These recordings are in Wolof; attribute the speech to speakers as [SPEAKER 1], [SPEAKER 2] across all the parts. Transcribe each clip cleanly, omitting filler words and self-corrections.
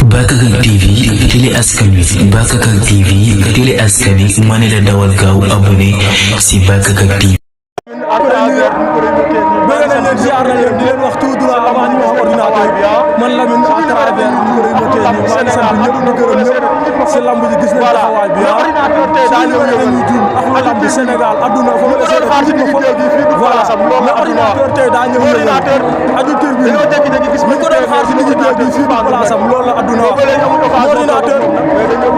[SPEAKER 1] Bakakak TV télé askan wi Bakakak TV télé askan wi ma ne la dawal gaaw abonné si Bakakak TV.
[SPEAKER 2] bëgg nañ leen ziar nañ leen di leen wax tout droit avant ñu wax ordinateur man Lamine à travers ñu ko remoté ñu maa ngi sant ñëpp di gërëm ñëpp si lamb ji gis nañ taxawaay bi saa ñu ñu juum ak lu lamb Sénégal adduna fa ma essayé fa voilà mais ordinateur tey daa ñëw ordinateur auditeur bi ñu ko doon xaar si digg bi fii bi place am loolu la adduna wax ordinateur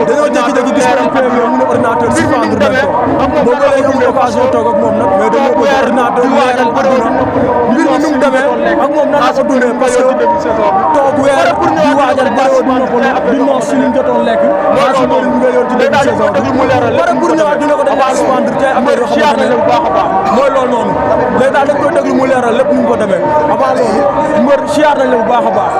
[SPEAKER 2] dañoo jékki-jékki gis nañ PV mu ne ordinateur si fendre nañ ko boobu léegi amul occasion toog ak moom nag mais dañoo bëgg ordinateur leeral adduna mbir mi nu mu demee ak moom nan la ko dundee parce que toog weer di waajal bërëb bu noppalu di noos si liñ jotoon lekk maa si bëri nga yoon ci début saison bi pare pour ñëwaat dina ko dañuy suspendre tey am na yoo xamante ne mooy loolu noonu léegi daal dañ koy déglu mu leeral lépp ni mu ko demee avant loolu mbër siyaar nañ la bu baax a baax.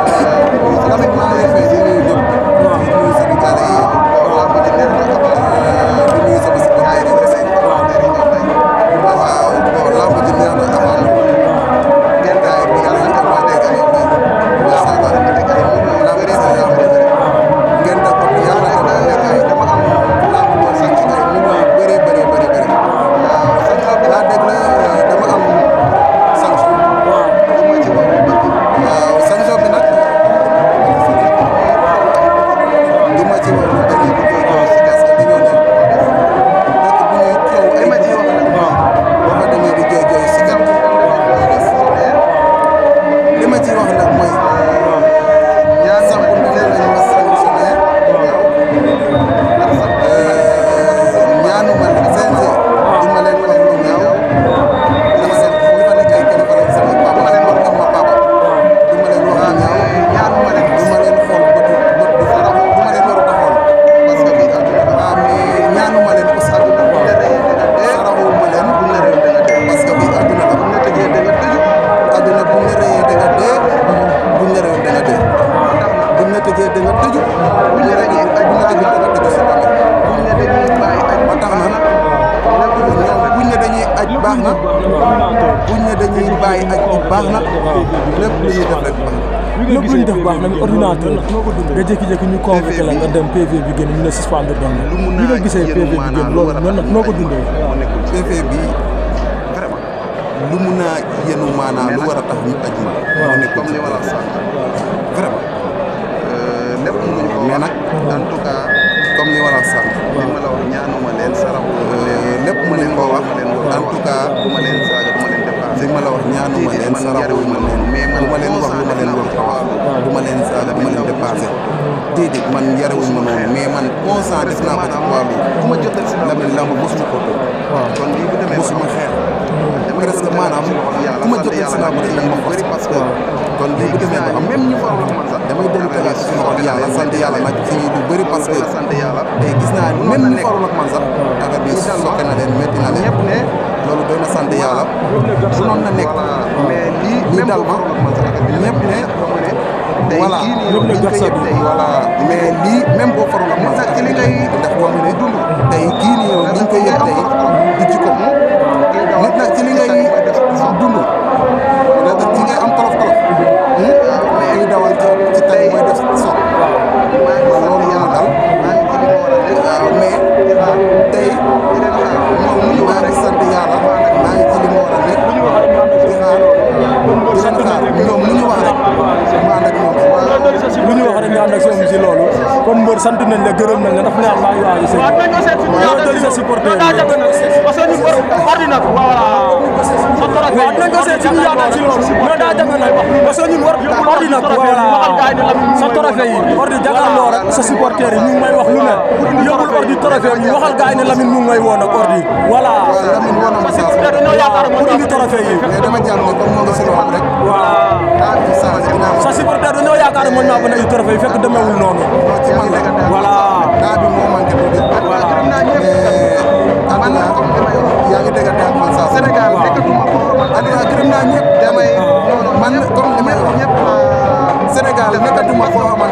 [SPEAKER 2] baax na buñ ne dañuy bàyyi ak bu baax na lépp lu ñuy def rek baax na lépp lu ñu def baax na ordinateur nga jékki-jékki ñu convoqué la nga dem PV bi génn ñu ne suspendre doon na li nga gisee PV bi génn loolu noonu noo ko dundee
[SPEAKER 3] PV bi vraiment lu mun a yenu maanaa lu war a tax ñu aj ma moo nekk comme li wala sax vraiment lépp mënuñu ko mais nag en tout cas comme li wala sax li ma la wax ñaanuma leen saraxu lépp mu leen koo wax en tout cas du ma leen saaga du ma leen dépassé li ma la wax ñaanuma leen saraxuma leen mais man du ma leen wax lu ma leen wax du ma leen saaga du ma leen dépassé déedéet man yarewuñ ma noonu mais man constant def naa ko ci poids bi ku ma jotal si Lamine lamb mosuma ko toog kon lii bu demee mosuma xeex presque maanaam ku ma jotal si lamb rek ma bëri parce que kon lii bu demee ba am même ñu fa wax man sax damay dellu tegaat ci loxo yàlla sant yàlla nag ci lu bëri parce que sant yàlla tey gis naa même ñu farul ak man sax affaire bi sokke na leen métti na leen ñëpp ne loolu doy na sant yàlla su noonu na nekk mais lii dal ma ñëpp ne voilà voilà mais lii même boo farul ak man sax ci li ngay def ko ne dund tey kii nii yow liñ koy yëg tey du ci ko nit nag ci li ngay dund ci ngay am tolof tolof mais dawal ci tey mooy def sox loolu yàlla dal waaw mais tey ñoom ñu war a sant yàlla maa ngi ci li ma war a nekk di xaar ñoom lu ñu wax rek maa nag ñoom
[SPEAKER 2] lu ñu wax rek nga ànd ak soom si loolu kon mbër sant nañ la gërëm nañ la ndax ñaar maa ngi waaj a sëñ ñoo jëli sa supporter parce que ñu ordinateur voilà waaw dinañ ko seet si ñu yaakaar si loolu mais daa jafe nag parce que ñun war ordinateur voilà sa trophée yi ordi jàkkaarloo rek sa supporter yi ñu ngi may wax lu ne yóbbul ordi trophée yi waxal gars yi ne Lamine mu ngi may woo nag ordi voilà
[SPEAKER 3] Lamine woon na ma saa
[SPEAKER 2] pour indi trophée yi
[SPEAKER 3] mais dama jàpp ne comme moo ngi si loxoom rek
[SPEAKER 2] sa supporter dañoo yaakaar ne mën naa bañ a indi trophée yi fekk demeewul noonu
[SPEAKER 3] ci man la
[SPEAKER 2] voilà
[SPEAKER 3] daa bi moo manqué tuuti voilà mais yaa ngi déggante ak man saa Sénégal nekkatuma ko adina gërëm naa ñëpp damay man comme li may wax ñëpp Sénégal nekkatuma koo xamante